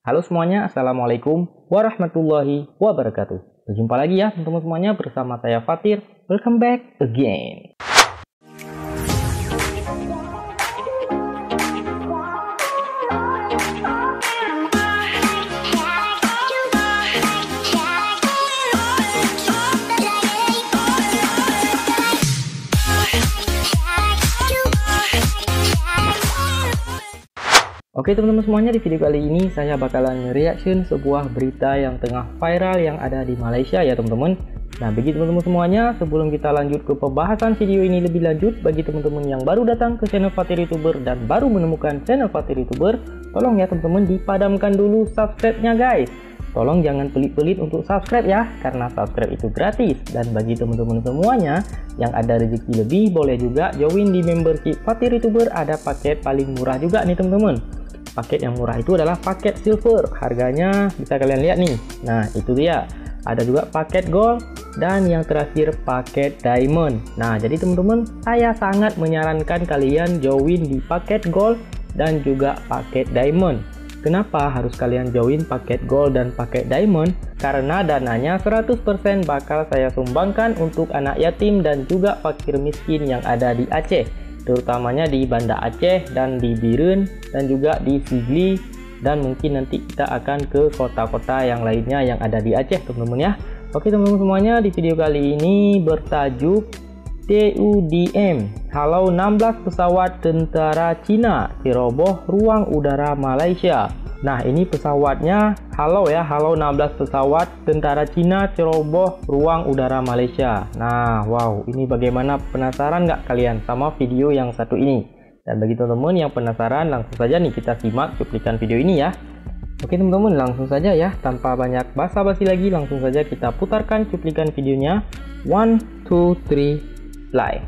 Halo semuanya, Assalamualaikum warahmatullahi wabarakatuh. Berjumpa lagi ya teman-teman semuanya bersama saya Fatir. Welcome back again. Oke teman-teman semuanya, di video kali ini saya bakalan reaction sebuah berita yang tengah viral yang ada di Malaysia ya teman-teman. Nah bagi teman-teman semuanya, sebelum kita lanjut ke pembahasan video ini lebih lanjut, bagi teman-teman yang baru datang ke channel Fatir YouTuber dan baru menemukan channel Fatir YouTuber, tolong ya teman-teman dipadamkan dulu subscribe-nya guys. Tolong jangan pelit-pelit untuk subscribe ya, karena subscribe itu gratis. Dan bagi teman-teman semuanya yang ada rezeki lebih, boleh juga join di membership Fatir YouTuber. Ada paket paling murah juga nih teman-teman. Paket yang murah itu adalah paket silver, harganya bisa kalian lihat nih. Nah itu dia, ada juga paket gold dan yang terakhir paket diamond. Nah jadi teman-teman, saya sangat menyarankan kalian join di paket gold dan juga paket diamond. Kenapa harus kalian join paket gold dan paket diamond? Karena dananya 100% bakal saya sumbangkan untuk anak yatim dan juga fakir miskin yang ada di Aceh, terutamanya di Banda Aceh dan di Biren dan juga di Sigli, dan mungkin nanti kita akan ke kota-kota yang lainnya yang ada di Aceh teman-teman ya. Oke teman-teman semuanya, di video kali ini bertajuk TUDM, halau 16 pesawat tentara Cina ceroboh ruang udara Malaysia. Nah ini pesawatnya halau ya, halau 16 pesawat tentara Cina ceroboh ruang udara Malaysia. Nah wow, ini bagaimana, penasaran nggak kalian sama video yang satu ini? Dan bagi teman-teman yang penasaran, langsung saja nih kita simak cuplikan video ini ya. Oke teman-teman, langsung saja ya, tanpa banyak basa-basi lagi, langsung saja kita putarkan cuplikan videonya. 1, 2, 3 play.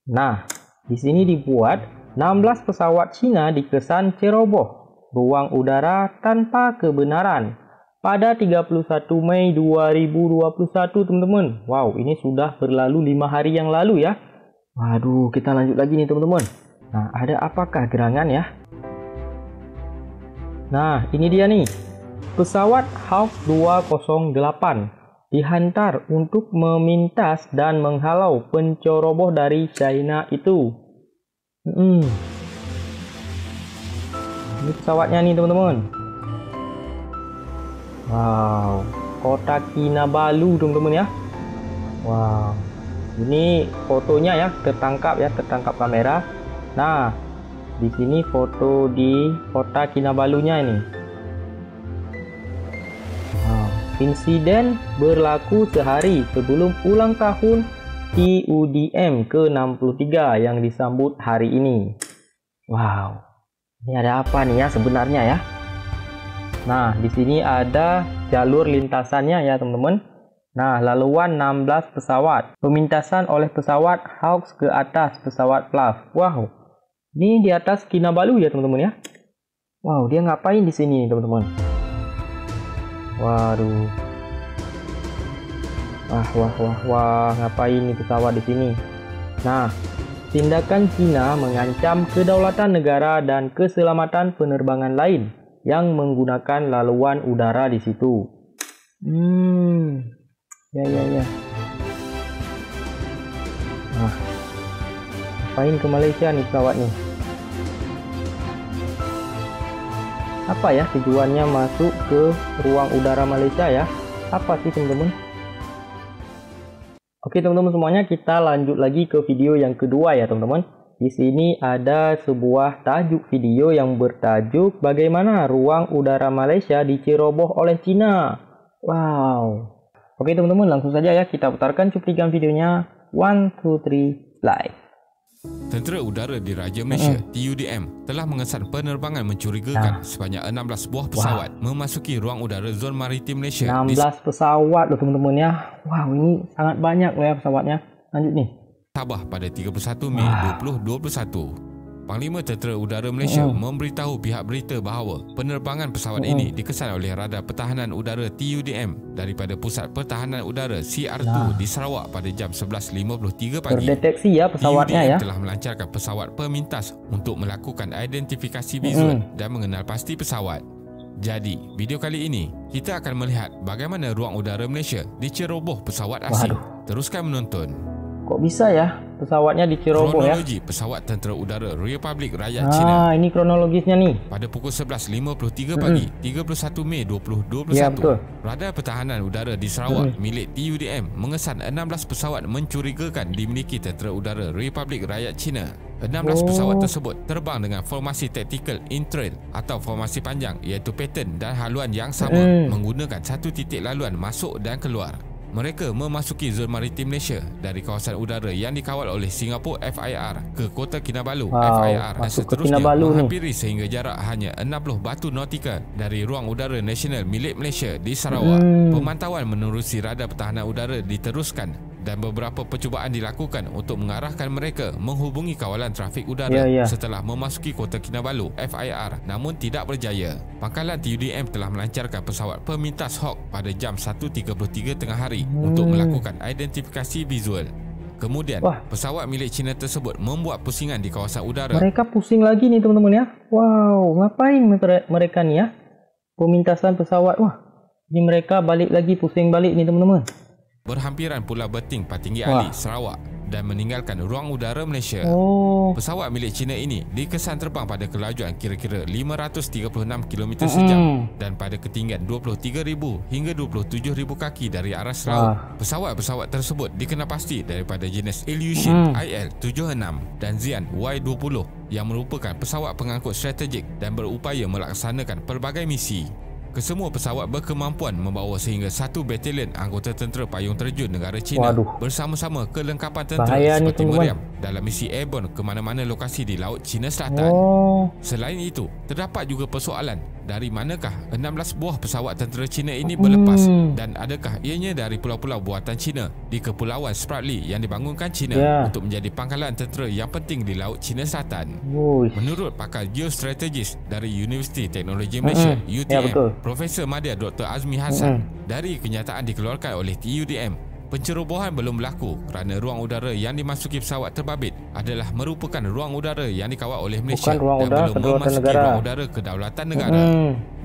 Nah di sini dibuat 16 pesawat Cina dikesan ceroboh ruang udara tanpa kebenaran pada 31 Mei 2021 teman-teman. Wow, ini sudah berlalu 5 hari yang lalu ya. Waduh, kita lanjut lagi nih teman-teman. Nah, ada apakah gerangan ya? Nah, ini dia nih. Pesawat Hawk 208 dihantar untuk memintas dan menghalau penceroboh dari China itu. Ini pesawatnya nih teman-teman. Wow, kota Kinabalu teman-teman ya. Wow, ini fotonya ya, tertangkap kamera. Nah di sini foto di kota Kinabalunya ini. Wow, insiden berlaku sehari sebelum ulang tahun TUDM ke-63 yang disambut hari ini. Wow, ini ada apa nih ya sebenarnya ya? Nah, di sini ada jalur lintasannya ya teman-teman. Nah, laluan 16 pesawat, pemintasan oleh pesawat Hawks ke atas pesawat PLAF. Wow, ini di atas Kinabalu ya teman-teman ya. Wow, dia ngapain di sini teman-teman? Waduh. Wah, ngapain nih pesawat di sini? Nah, tindakan Cina mengancam kedaulatan negara dan keselamatan penerbangan lain yang menggunakan laluan udara di situ. Ya. Nah, ngapain ke Malaysia nih pesawat nih? Apa ya tujuannya masuk ke ruang udara Malaysia ya? Apa sih teman-teman? Oke teman-teman semuanya, kita lanjut lagi ke video yang kedua ya teman-teman. Di sini ada sebuah tajuk video yang bertajuk bagaimana ruang udara Malaysia diceroboh oleh Cina. Wow. Oke teman-teman, langsung saja ya kita putarkan cuplikan videonya. 1, 2, 3 play. Tentera Udara Diraja Malaysia TUDM telah mengesan penerbangan mencurigakan sebanyak 16 buah pesawat memasuki ruang udara zon maritim Malaysia. 16 pesawat loh teman-teman ya. Wow, ini sangat banyak loh ya pesawatnya. Lanjut nih. Sabah pada 31 Mei 2021. Panglima Tentera Udara Malaysia memberitahu pihak berita bahawa penerbangan pesawat ini dikesan oleh Radar Pertahanan Udara TUDM daripada Pusat Pertahanan Udara CR2 di Sarawak pada jam 11.53 pagi. Terdeteksi ya pesawatnya TUDM ya. telah melancarkan pesawat pemintas untuk melakukan identifikasi visual dan mengenal pasti pesawat. Jadi, video kali ini kita akan melihat bagaimana ruang udara Malaysia diceroboh pesawat asing. Teruskan menonton. Kok bisa ya pesawatnya diceroboh ya? Kronologi pesawat Tentera Udara Republik Rakyat China. Ini kronologisnya nih. Pada pukul 11.53 pagi, 31 Mei 2021, Ya, betul. Radar Pertahanan Udara di Sarawak milik TUDM mengesan 16 pesawat mencurigakan dimiliki Tentera Udara Republik Rakyat China. 16 pesawat tersebut terbang dengan formasi tactical in-trail atau formasi panjang, iaitu pattern dan haluan yang sama, menggunakan satu titik laluan masuk dan keluar. Mereka memasuki zon maritim Malaysia dari kawasan udara yang dikawal oleh Singapura FIR ke Kota Kinabalu FIR dan seterusnya menghampiri sehingga jarak hanya 60 batu nautika dari ruang udara nasional milik Malaysia di Sarawak. Pemantauan menerusi radar pertahanan udara diteruskan dan beberapa percubaan dilakukan untuk mengarahkan mereka menghubungi kawalan trafik udara setelah memasuki Kota Kinabalu FIR, namun tidak berjaya. Pangkalan TUDM telah melancarkan pesawat pemintas Hawk pada jam 1.33 tengah hari untuk melakukan identifikasi visual. Kemudian, pesawat milik China tersebut membuat pusingan di kawasan udara. Mereka pusing lagi nih teman-teman ya. Wow, ngapain mereka nih ya? Pemintasan pesawat. Wah, ini mereka balik lagi, pusing balik nih teman-teman. Berhampiran Pulau Beting, Patinggi Ali, Sarawak dan meninggalkan ruang udara Malaysia. Pesawat milik China ini dikesan terbang pada kelajuan kira-kira 536 km sejam dan pada ketinggian 23,000 hingga 27,000 kaki dari aras laut. Pesawat-pesawat tersebut dikenal pasti daripada jenis Ilyushin IL-76 dan Xi'an Y-20 yang merupakan pesawat pengangkut strategik dan berupaya melaksanakan pelbagai misi. Kesemua pesawat berkemampuan membawa sehingga 1 batalion anggota tentera payung terjun negara China bersama-sama kelengkapan tentera seperti meriam dalam misi airborne ke mana-mana lokasi di Laut China Selatan. Selain itu, terdapat juga persoalan dari manakah 16 buah pesawat tentera China ini berlepas dan adakah ianya dari pulau-pulau buatan China di Kepulauan Spratly yang dibangunkan China untuk menjadi pangkalan tentera yang penting di Laut China Selatan. Menurut pakar geostrategis dari Universiti Teknologi Malaysia UTM, Profesor Madya Dr. Azmi Hassan, dari kenyataan dikeluarkan oleh TUDM, pencerobohan belum berlaku kerana ruang udara yang dimasuki pesawat terbabit adalah merupakan ruang udara yang dikawal oleh Malaysia dan belum memasuki ruang udara kedaulatan negara.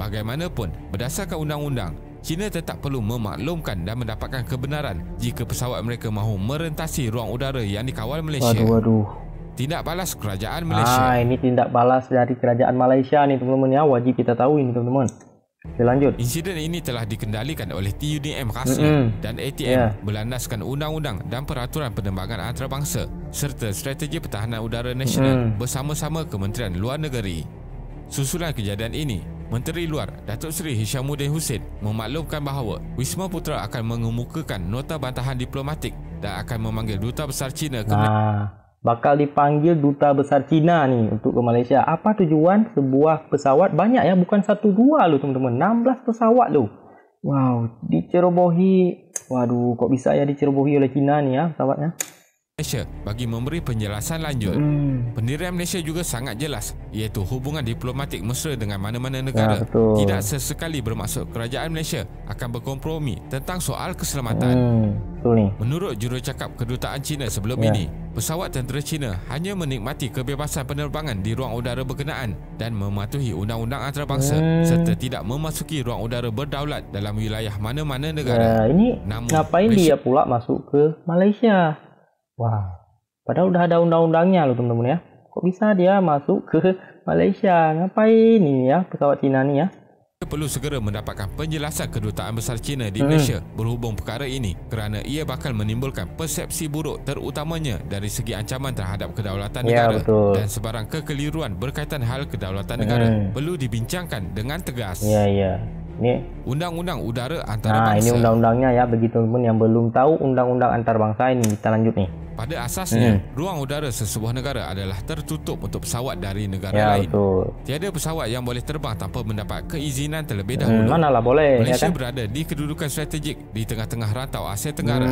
Bagaimanapun, berdasarkan undang-undang, China tetap perlu memaklumkan dan mendapatkan kebenaran jika pesawat mereka mahu merentasi ruang udara yang dikawal Malaysia. Tindak balas kerajaan Malaysia. Ini tindak balas dari kerajaan Malaysia nih teman-teman ya, wajib kita tahu ini teman-teman. Lanjut. Insiden ini telah dikendalikan oleh TUDM khasnya dan ATM berlandaskan undang-undang dan peraturan penerbangan antarabangsa serta strategi pertahanan udara nasional bersama-sama Kementerian Luar Negeri. Susulan kejadian ini, Menteri Luar Datuk Seri Hishamuddin Hussein memaklumkan bahawa Wisma Putra akan mengemukakan nota bantahan diplomatik dan akan memanggil Duta Besar China ke bakal dipanggil Duta Besar China nih untuk ke Malaysia. Apa tujuan sebuah pesawat banyak ya, bukan 1-2 loh teman-teman, 16 pesawat loh. Wow, dicerobohi. Waduh, kok bisa ya dicerobohi oleh China nih ya pesawatnya. Malaysia bagi memberi penjelasan lanjut. Pendirian Malaysia juga sangat jelas, iaitu hubungan diplomatik mesra dengan mana-mana negara. Tidak sesekali bermaksud kerajaan Malaysia akan berkompromi tentang soal keselamatan. Menurut jurucakap kedutaan China sebelum ini, pesawat tentera China hanya menikmati kebebasan penerbangan di ruang udara berkenaan dan mematuhi undang-undang antarabangsa serta tidak memasuki ruang udara berdaulat dalam wilayah mana-mana negara. Ini ngapain dia pula masuk ke Malaysia? Padahal udah ada undang-undangnya loh teman-teman ya. Kok bisa dia masuk ke Malaysia? Ngapain ini ya pesawat Cina ni ya? Perlu segera mendapatkan penjelasan kedutaan besar China di Malaysia berhubung perkara ini kerana ia bakal menimbulkan persepsi buruk terutamanya dari segi ancaman terhadap kedaulatan negara dan sebarang kekeliruan berkaitan hal kedaulatan negara perlu dibincangkan dengan tegas. Ini Undang-Undang Udara Antarabangsa. Ini undang-undangnya ya bagi teman-teman yang belum tahu undang-undang antarabangsa ini. Kita lanjut nih. Pada asasnya, ruang udara sesebuah negara adalah tertutup untuk pesawat dari negara lain. Betul. Tiada pesawat yang boleh terbang tanpa mendapat keizinan terlebih dahulu. Manalah boleh. Malaysia ya kan? berada di kedudukan strategik di tengah-tengah rantau Asia Tenggara.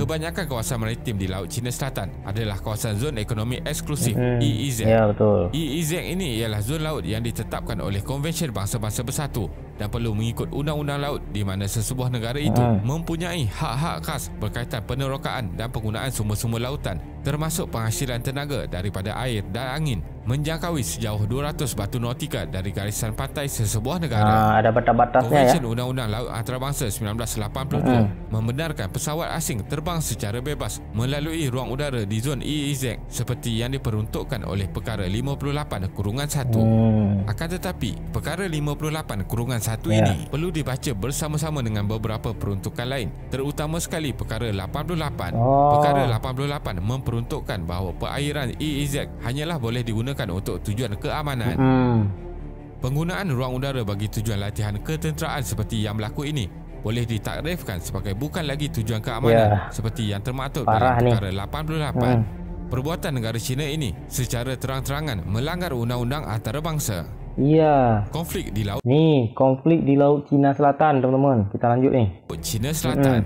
Kebanyakan kawasan maritim di Laut Cina Selatan adalah kawasan zon ekonomi eksklusif EEZ. Ya, betul. EEZ ini ialah zon laut yang ditetapkan oleh Konvensyen Bangsa-Bangsa Bersatu dan perlu mengikut undang-undang laut di mana sesebuah negara itu mempunyai hak-hak khas berkaitan penerokaan dan penggunaan sumber-sumber lautan, termasuk penghasilan tenaga daripada air dan angin, menjangkaui sejauh 200 batu nautika dari garisan pantai sesebuah negara. Ada batas-batasnya ya. Konvensyen Undang-Undang Laut Antarabangsa 1982 membenarkan pesawat asing terbang secara bebas melalui ruang udara di zon EEZ seperti yang diperuntukkan oleh Perkara 58-1. Akan tetapi, Perkara 58-1 ini perlu dibaca bersama-sama dengan beberapa peruntukan lain, terutama sekali Perkara 88. Perkara 88 memperuntukkan bahawa perairan EEZ hanyalah boleh digunakan untuk tujuan keamanan. Penggunaan ruang udara bagi tujuan latihan ketenteraan seperti yang berlaku ini boleh ditakrifkan sebagai bukan lagi tujuan keamanan seperti yang termaktub dalam Perkara 88. Perbuatan negara China ini secara terang-terangan melanggar undang-undang antarabangsa. Iya. Konflik di laut. Nih, konflik di Laut Cina Selatan, teman-teman. Kita lanjut nih. Cina Selatan.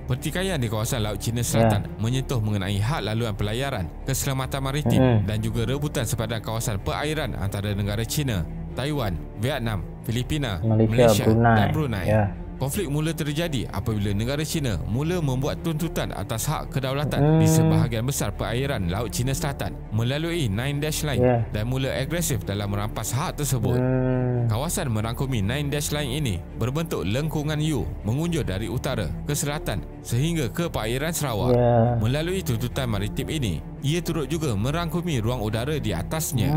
Pertikaian di kawasan Laut Cina Selatan menyentuh mengenai hak laluan pelayaran, keselamatan maritim dan juga rebutan sepadan kawasan perairan antara negara China, Taiwan, Vietnam, Filipina, Malaysia dan Brunei. Konflik mula terjadi apabila negara China mula membuat tuntutan atas hak kedaulatan di sebahagian besar perairan Laut Cina Selatan melalui Nine Dash Line dan mula agresif dalam merampas hak tersebut. Kawasan merangkumi Nine Dash Line ini berbentuk lengkungan U mengunjur dari utara ke selatan sehingga ke perairan Sarawak. Melalui tuntutan maritim ini, ia turut juga merangkumi ruang udara di atasnya.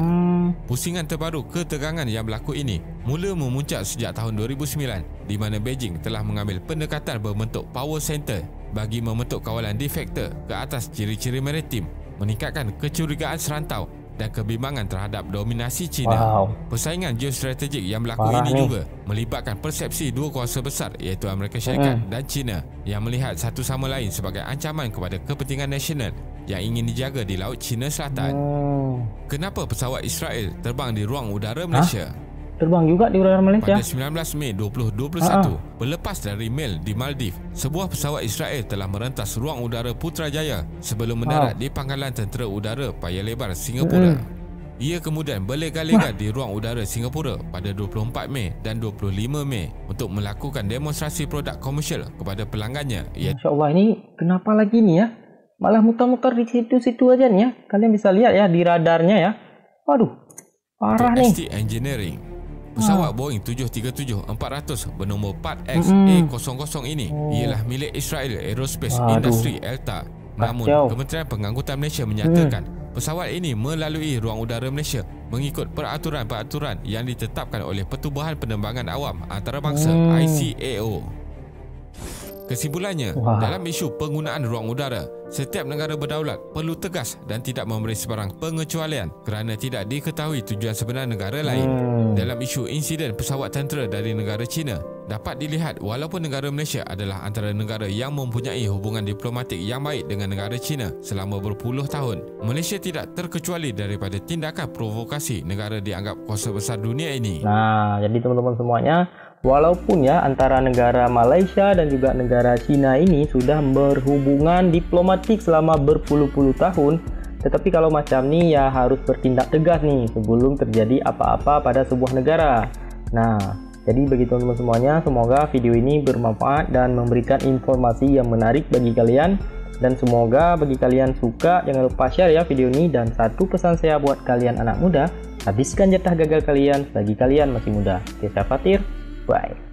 Pusingan terbaru ketegangan yang berlaku ini mula memuncak sejak tahun 2009 di mana Beijing telah mengambil pendekatan berbentuk power center bagi membentuk kawalan de facto ke atas ciri-ciri maritim, meningkatkan kecurigaan serantau dan kebimbangan terhadap dominasi China. Persaingan geostrategik yang berlaku ini juga melibatkan persepsi dua kuasa besar iaitu Amerika Syarikat dan China yang melihat satu sama lain sebagai ancaman kepada kepentingan nasional yang ingin dijaga di Laut Cina Selatan. Kenapa pesawat Israel terbang di ruang udara Malaysia? Terbang juga di udara Malaysia. Pada 19 Mei 2021, berlepas dari Mel di Maldives, sebuah pesawat Israel telah merentas ruang udara Putrajaya sebelum mendarat di Pangkalan Tentera Udara Paya Lebar, Singapura. Ia kemudian berlega-lega di ruang udara Singapura pada 24 Mei dan 25 Mei untuk melakukan demonstrasi produk komersial kepada pelanggannya. Masya Allah, ini kenapa lagi nih ya? Malah muter-muter di situ-situ aja nih ya. Kalian bisa lihat ya di radarnya ya. Waduh, parah nih. ST Engineering. Pesawat Boeing 737-400 bernombor part XA00 ini ialah milik Israel Aerospace Industry ELTA. Namun, Kementerian Pengangkutan Malaysia menyatakan pesawat ini melalui ruang udara Malaysia mengikut peraturan-peraturan yang ditetapkan oleh Pertubuhan Penerbangan Awam Antarabangsa ICAO. Kesimpulannya, dalam isu penggunaan ruang udara, setiap negara berdaulat perlu tegas dan tidak memberi sebarang pengecualian kerana tidak diketahui tujuan sebenar negara lain. Dalam isu insiden pesawat tentera dari negara China, dapat dilihat walaupun negara Malaysia adalah antara negara yang mempunyai hubungan diplomatik yang baik dengan negara China selama berpuluh tahun, Malaysia tidak terkecuali daripada tindakan provokasi negara dianggap kuasa besar dunia ini. Nah, jadi teman-teman semuanya, walaupun ya antara negara Malaysia dan juga negara China ini sudah berhubungan diplomatik selama berpuluh-puluh tahun, tetapi kalau macam nih ya harus bertindak tegas nih sebelum terjadi apa-apa pada sebuah negara. Nah, jadi bagi teman-teman semuanya, semoga video ini bermanfaat dan memberikan informasi yang menarik bagi kalian. Dan semoga bagi kalian suka, jangan lupa share ya video ini. Dan satu pesan saya buat kalian anak muda, habiskan jatah gagal kalian bagi kalian masih muda. Oke, saya Fatir. Bye.